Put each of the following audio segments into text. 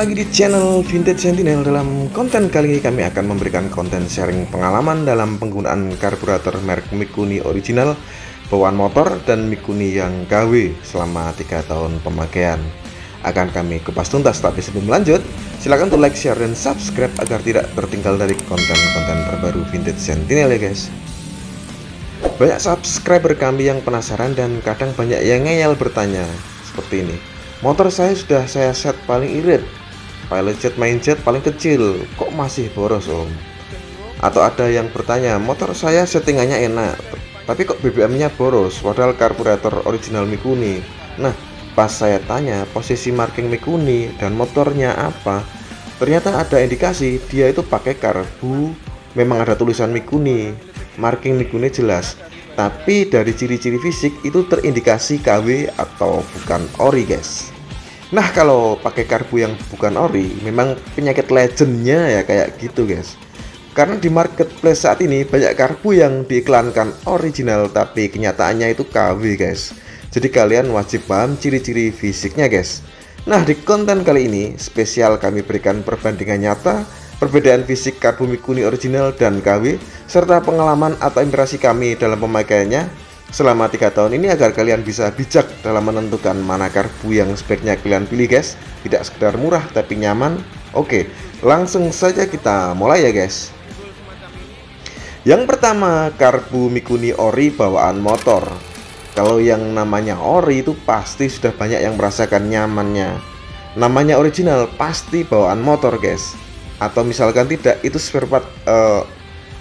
lagi di channel Vintage Sentinel. Dalam konten kali ini kami akan memberikan konten sharing pengalaman dalam penggunaan karburator merek Mikuni original, bawaan motor dan Mikuni yang KW selama 3 tahun pemakaian. Akan kami kupas tuntas, tapi sebelum lanjut silahkan untuk like, share, dan subscribe agar tidak tertinggal dari konten-konten terbaru Vintage Sentinel ya guys. Banyak subscriber kami yang penasaran dan kadang banyak yang ngeyel bertanya seperti ini. Motor saya sudah saya set paling irit, pilot jet, main jet paling kecil, kok masih boros om? Atau ada yang bertanya, motor saya settingannya enak, tapi kok BBM-nya boros, padahal karburator original Mikuni. Nah, pas saya tanya posisi marking Mikuni dan motornya apa, ternyata ada indikasi dia itu pakai karbu, memang ada tulisan Mikuni, marking Mikuni jelas. Tapi dari ciri-ciri fisik itu terindikasi KW atau bukan ori guys. Nah, kalau pakai karbu yang bukan ori memang penyakit legendnya ya kayak gitu guys. Karena di marketplace saat ini banyak karbu yang diiklankan original tapi kenyataannya itu KW guys. Jadi kalian wajib paham ciri-ciri fisiknya guys. Nah, di konten kali ini spesial kami berikan perbandingan nyata perbedaan fisik karbu Mikuni original dan KW, serta pengalaman atau impresi kami dalam pemakaiannya selama 3 tahun ini agar kalian bisa bijak dalam menentukan mana karbu yang sebaiknya kalian pilih guys. Tidak sekedar murah tapi nyaman. Oke, langsung saja kita mulai ya guys. Yang pertama, karbu Mikuni ori bawaan motor. Kalau yang namanya ori itu pasti sudah banyak yang merasakan nyamannya. Namanya original pasti bawaan motor guys. Atau misalkan tidak, itu spare part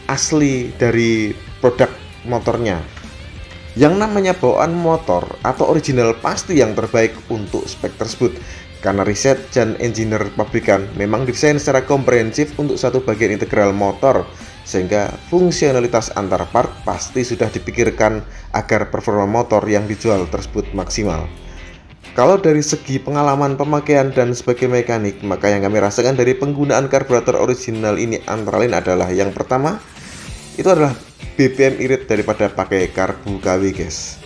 asli dari produk motornya. Yang namanya bawaan motor atau original pasti yang terbaik untuk spek tersebut, karena riset dan engineer pabrikan memang desain secara komprehensif untuk satu bagian integral motor, sehingga fungsionalitas antar part pasti sudah dipikirkan agar performa motor yang dijual tersebut maksimal. Kalau dari segi pengalaman pemakaian dan sebagai mekanik, maka yang kami rasakan dari penggunaan karburator original ini antara lain adalah yang pertama, itu adalah BBM irit daripada pakai karbu KW guys.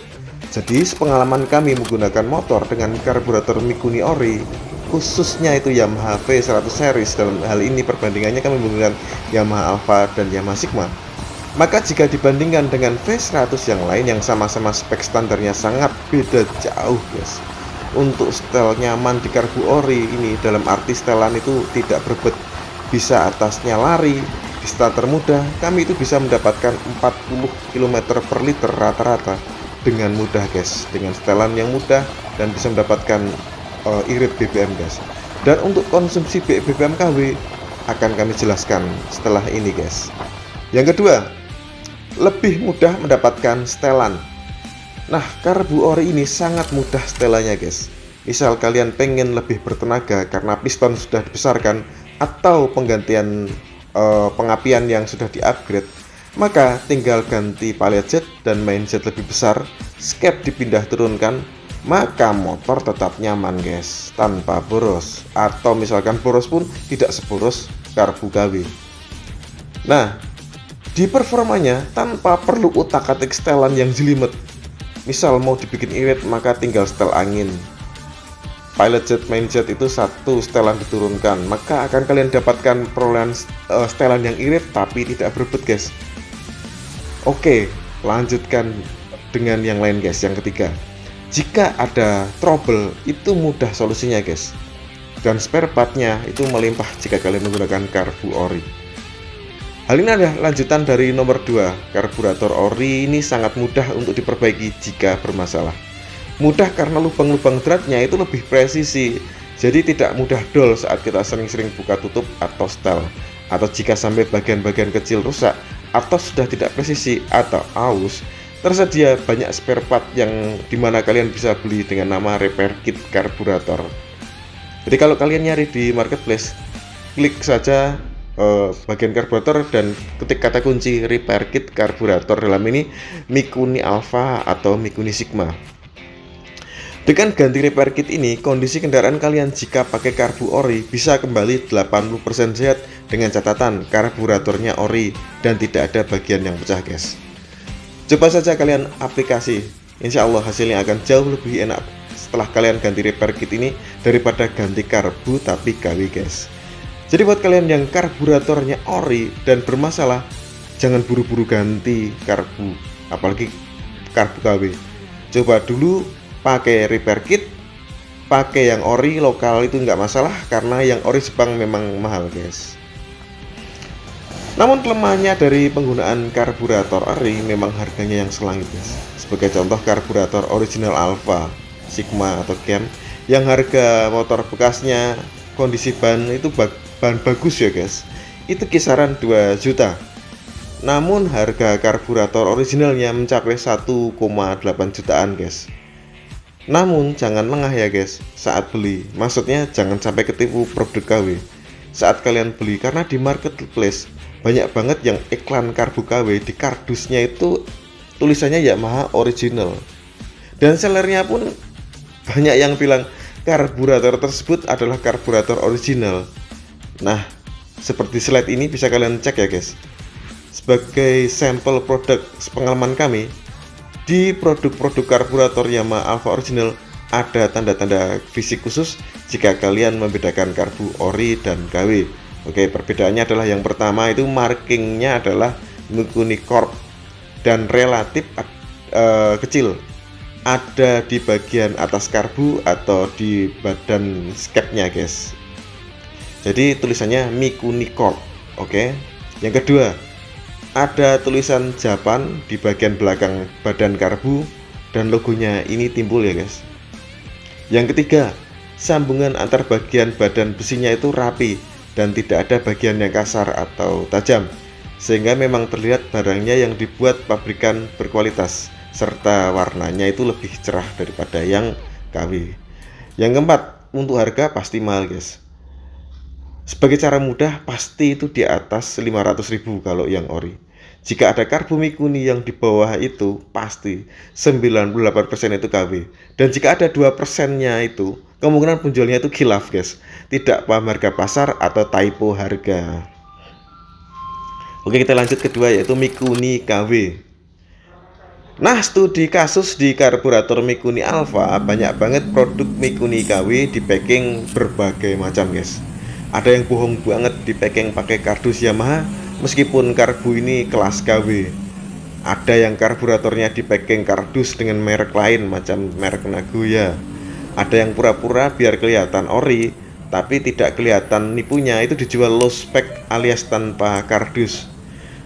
Jadi pengalaman kami menggunakan motor dengan karburator Mikuni ori, khususnya itu Yamaha V100 series, dalam hal ini perbandingannya kami menggunakan Yamaha Alpha dan Yamaha Sigma. Maka jika dibandingkan dengan V100 yang lain yang sama-sama spek standarnya sangat beda jauh guys. Untuk setel nyaman di karbu ori ini dalam arti setelan itu tidak berbet, bisa atasnya lari. Di starter mudah kami itu bisa mendapatkan 40 km per liter rata-rata dengan mudah guys, dengan setelan yang mudah dan bisa mendapatkan irit BBM guys. Dan untuk konsumsi BBM KW akan kami jelaskan setelah ini guys. Yang kedua, lebih mudah mendapatkan setelan. Nah, karbu ori ini sangat mudah setelannya guys. Misal kalian pengen lebih bertenaga karena piston sudah dibesarkan atau penggantian pengapian yang sudah di-upgrade, maka tinggal ganti pilot jet dan main jet lebih besar, skep dipindah turunkan, maka motor tetap nyaman guys, tanpa boros. Atau misalkan boros pun tidak seboros karbu KW. Nah, di performanya tanpa perlu utak-atik setelan yang jelimet. Misal mau dibikin irit maka tinggal setel angin. Pilot jet, main jet itu satu setelan diturunkan, maka akan kalian dapatkan perolehan setelan yang irit tapi tidak berbet guys. Oke, lanjutkan dengan yang lain guys. Yang ketiga, jika ada trouble itu mudah solusinya guys, dan spare partnya itu melimpah jika kalian menggunakan karbu ori. Hal ini adalah lanjutan dari nomor 2. Karburator ori ini sangat mudah untuk diperbaiki jika bermasalah. Mudah karena lubang-lubang dratnya itu lebih presisi, jadi tidak mudah dol saat kita sering-sering buka tutup atau setel. Atau jika sampai bagian-bagian kecil rusak atau sudah tidak presisi atau aus, tersedia banyak spare part yang dimana kalian bisa beli dengan nama repair kit karburator. Jadi kalau kalian nyari di marketplace, klik saja bagian karburator dan ketik kata kunci repair kit karburator, dalam ini Mikuni Alpha atau Mikuni Sigma. Dengan ganti repair kit ini, kondisi kendaraan kalian jika pakai karbu ori bisa kembali 80% sehat dengan catatan karburatornya ori dan tidak ada bagian yang pecah guys. Coba saja kalian aplikasi, insya Allah hasilnya akan jauh lebih enak setelah kalian ganti repair kit ini daripada ganti karbu tapi KW guys. Jadi buat kalian yang karburatornya ori dan bermasalah, jangan buru-buru ganti karbu, apalagi karbu KW. Coba dulu pakai repair kit, pakai yang ori lokal itu nggak masalah, karena yang ori Jepang memang mahal guys. Namun kelemahannya dari penggunaan karburator ori memang harganya yang selangit guys. Sebagai contoh, karburator original Alfa, Sigma atau Gen yang harga motor bekasnya kondisi ban itu bahan bagus ya guys, itu kisaran 2 juta. Namun harga karburator originalnya mencapai 1,8 jutaan guys. Namun jangan lengah ya guys saat beli, maksudnya jangan sampai ketipu produk KW saat kalian beli, karena di marketplace banyak banget yang iklan karbu KW di kardusnya itu tulisannya Yamaha original, dan sellernya pun banyak yang bilang karburator tersebut adalah karburator original. Nah, seperti slide ini bisa kalian cek ya guys. Sebagai sampel produk pengalaman kami, di produk-produk karburator Yamaha Alfa original ada tanda-tanda fisik khusus jika kalian membedakan karbu ori dan KW. Oke, perbedaannya adalah yang pertama itu markingnya adalah Mikuni Corp dan relatif kecil, ada di bagian atas karbu atau di badan skepnya guys. Jadi tulisannya Mikuni Corp. Oke. Yang kedua, ada tulisan Japan di bagian belakang badan karbu dan logonya ini timbul ya guys. Yang ketiga, sambungan antar bagian badan besinya itu rapi dan tidak ada bagian yang kasar atau tajam, sehingga memang terlihat barangnya yang dibuat pabrikan berkualitas, serta warnanya itu lebih cerah daripada yang KW. Yang keempat, untuk harga pasti mahal guys. Sebagai cara mudah, pasti itu di atas 500.000 kalau yang ori. Jika ada karbu Mikuni yang di bawah itu, pasti 98% itu KW. Dan jika ada 2%-nya itu, kemungkinan penjualnya itu khilaf guys, tidak paham harga pasar atau typo harga. Oke, kita lanjut kedua, yaitu Mikuni KW. Nah, studi kasus di karburator Mikuni Alfa, banyak banget produk Mikuni KW di packing berbagai macam guys. Ada yang bohong banget di packing pakai kardus Yamaha meskipun karbu ini kelas KW. Ada yang karburatornya di packing kardus dengan merek lain macam merek Nagoya. Ada yang pura-pura biar kelihatan ori tapi tidak kelihatan nipunya, itu dijual low spec alias tanpa kardus.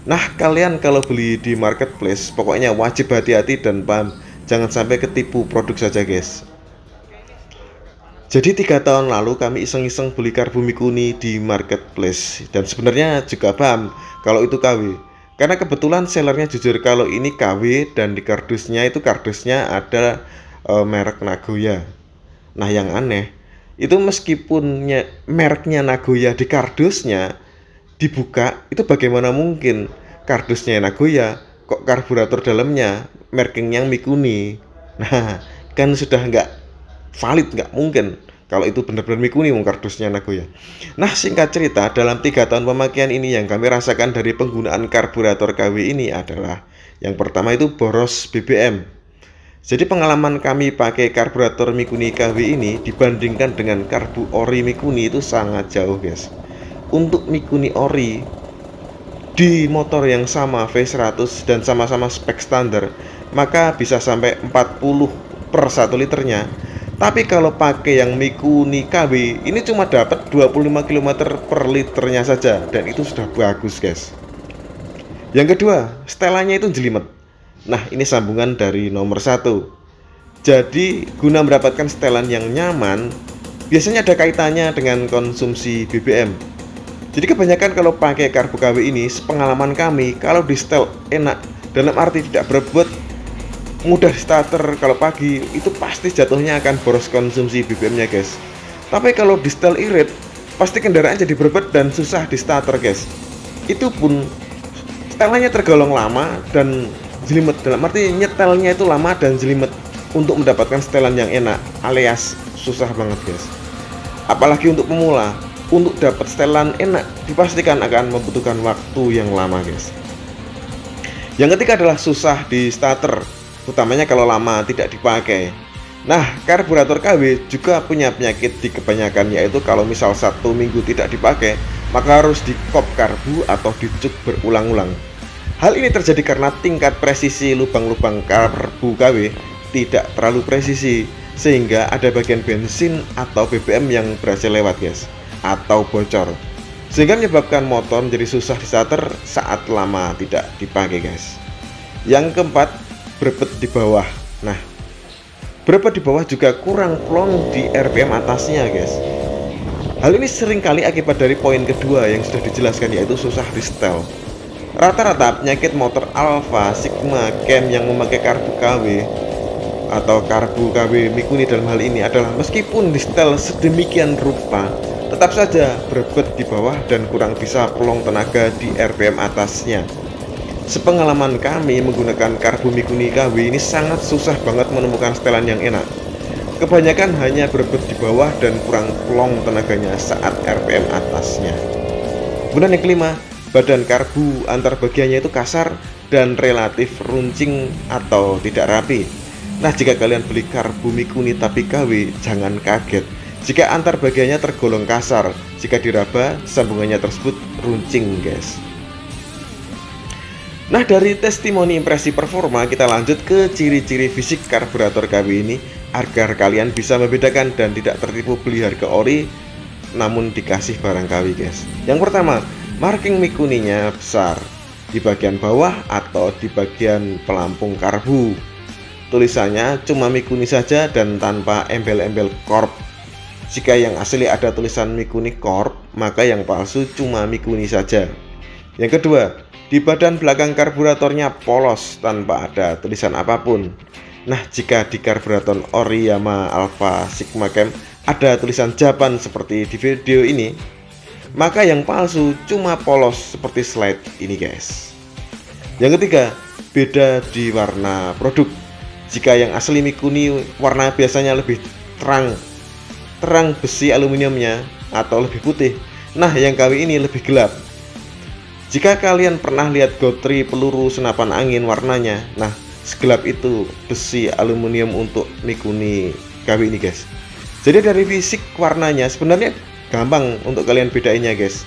Nah, kalian kalau beli di marketplace pokoknya wajib hati-hati dan paham, jangan sampai ketipu produk saja guys. Jadi 3 tahun lalu kami iseng-iseng beli karbu Mikuni di marketplace, dan sebenarnya juga paham kalau itu KW, karena kebetulan sellernya jujur kalau ini KW dan di kardusnya itu kardusnya ada merek Nagoya. Nah, yang aneh itu meskipun mereknya Nagoya di kardusnya dibuka, itu bagaimana mungkin kardusnya Nagoya kok karburator dalamnya markingnya Mikuni. Nah, kan sudah nggak valid, nggak mungkin kalau itu benar-benar Mikuni kardusnya Nagoya. Nah, singkat cerita, dalam 3 tahun pemakaian ini yang kami rasakan dari penggunaan karburator KW ini adalah yang pertama itu boros BBM. Jadi pengalaman kami pakai karburator Mikuni KW ini dibandingkan dengan karbu ori Mikuni itu sangat jauh guys. Untuk Mikuni ori di motor yang sama V100 dan sama-sama spek standar, maka bisa sampai 40 per 1 liternya. Tapi kalau pakai yang Mikuni KW ini cuma dapat 25 km per liternya saja, dan itu sudah bagus guys. Yang kedua, setelannya itu jelimet. Nah, ini sambungan dari nomor 1. Jadi guna mendapatkan setelan yang nyaman, biasanya ada kaitannya dengan konsumsi BBM. Jadi kebanyakan kalau pakai karbu KW ini, sepengalaman kami, kalau di setel enak, dalam arti tidak berebut, mudah di starter, kalau pagi itu pasti jatuhnya akan boros konsumsi BBM-nya guys. Tapi kalau di setel irit, pasti kendaraan jadi berebut dan susah di starter guys. Itu pun setelannya tergolong lama dan jelimet, dalam arti nyetelnya itu lama dan jelimet. Untuk mendapatkan setelan yang enak alias susah banget guys. Apalagi untuk pemula, untuk dapat setelan enak dipastikan akan membutuhkan waktu yang lama guys. Yang ketiga adalah susah di starter, utamanya kalau lama tidak dipakai. Nah, karburator KW juga punya penyakit di kebanyakan, yaitu kalau misal 1 minggu tidak dipakai, maka harus dikop karbu atau dicuk berulang-ulang. Hal ini terjadi karena tingkat presisi lubang-lubang karbu KW tidak terlalu presisi, sehingga ada bagian bensin atau BBM yang berhasil lewat guys, atau bocor, sehingga menyebabkan motor menjadi susah di starter saat lama tidak dipakai guys. Yang keempat, berebet di bawah. Nah, berebet di bawah juga kurang plong di RPM atasnya guys. Hal ini seringkali akibat dari poin kedua yang sudah dijelaskan, yaitu susah di setel. Rata-rata penyakit motor Alfa, Sigma, Cam yang memakai karbu KW atau karbu KW Mikuni dalam hal ini adalah meskipun di setel sedemikian rupa, tetap saja berebet di bawah dan kurang bisa plong tenaga di RPM atasnya. Sepengalaman kami menggunakan karbu Mikuni KW ini sangat susah banget menemukan setelan yang enak. Kebanyakan hanya berebet di bawah dan kurang plong tenaganya saat RPM atasnya. Kemudian yang kelima, badan karbu antar bagiannya itu kasar dan relatif runcing atau tidak rapi. Nah, jika kalian beli karbu Mikuni tapi KW, jangan kaget jika antar bagiannya tergolong kasar. Jika diraba, sambungannya tersebut runcing guys. Nah, dari testimoni impresi performa, kita lanjut ke ciri-ciri fisik karburator KW ini agar kalian bisa membedakan dan tidak tertipu beli harga ori namun dikasih barang KW guys. Yang pertama, marking Mikuninya besar di bagian bawah atau di bagian pelampung karbu. Tulisannya cuma Mikuni saja dan tanpa embel-embel Corp. Jika yang asli ada tulisan Mikuni Corp, maka yang palsu cuma Mikuni saja. Yang kedua, di badan belakang karburatornya polos tanpa ada tulisan apapun. Nah, jika di karburator ori Yamaha Alfa Sigma Cam ada tulisan Japan seperti di video ini, maka yang palsu cuma polos seperti slide ini guys. Yang ketiga, beda di warna produk. Jika yang asli Mikuni warna biasanya lebih terang besi aluminiumnya atau lebih putih. Nah, yang KW ini lebih gelap. Jika kalian pernah lihat gotri peluru senapan angin warnanya, nah segelap itu besi aluminium untuk Mikuni KW ini guys. Jadi dari fisik warnanya sebenarnya gampang untuk kalian bedainnya guys.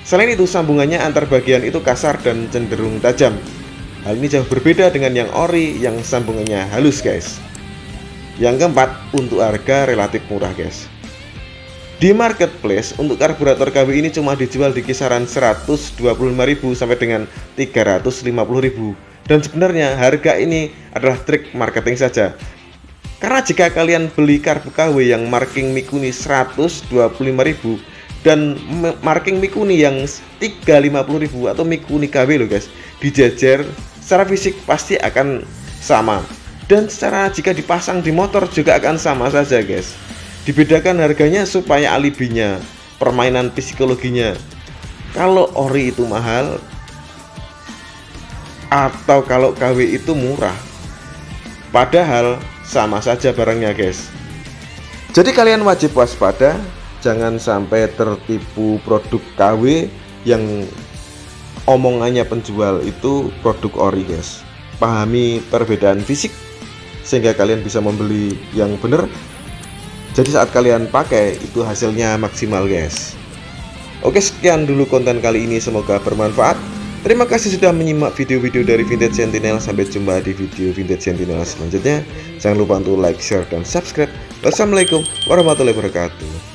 Selain itu, sambungannya antar bagian itu kasar dan cenderung tajam. Hal ini jauh berbeda dengan yang ori yang sambungannya halus guys. Yang keempat, untuk harga relatif murah guys. Di marketplace untuk karburator KW ini cuma dijual di kisaran 125.000 sampai dengan 350.000. Dan sebenarnya harga ini adalah trik marketing saja. Karena jika kalian beli karbu KW yang marking Mikuni 125.000 dan marking Mikuni yang 350.000 atau Mikuni KW loh guys, dijajar secara fisik pasti akan sama. Dan secara jika dipasang di motor juga akan sama saja guys. Dibedakan harganya supaya alibinya, permainan psikologinya. Kalau ori itu mahal atau kalau KW itu murah, padahal sama saja barangnya guys. Jadi kalian wajib waspada, jangan sampai tertipu produk KW yang omongannya penjual itu produk ori guys. Pahami perbedaan fisik sehingga kalian bisa membeli yang benar. Jadi saat kalian pakai itu hasilnya maksimal guys. Oke, sekian dulu konten kali ini, semoga bermanfaat. Terima kasih sudah menyimak video-video dari Vintage Sentinel. Sampai jumpa di video Vintage Sentinel selanjutnya. Jangan lupa untuk like, share, dan subscribe. Wassalamualaikum warahmatullahi wabarakatuh.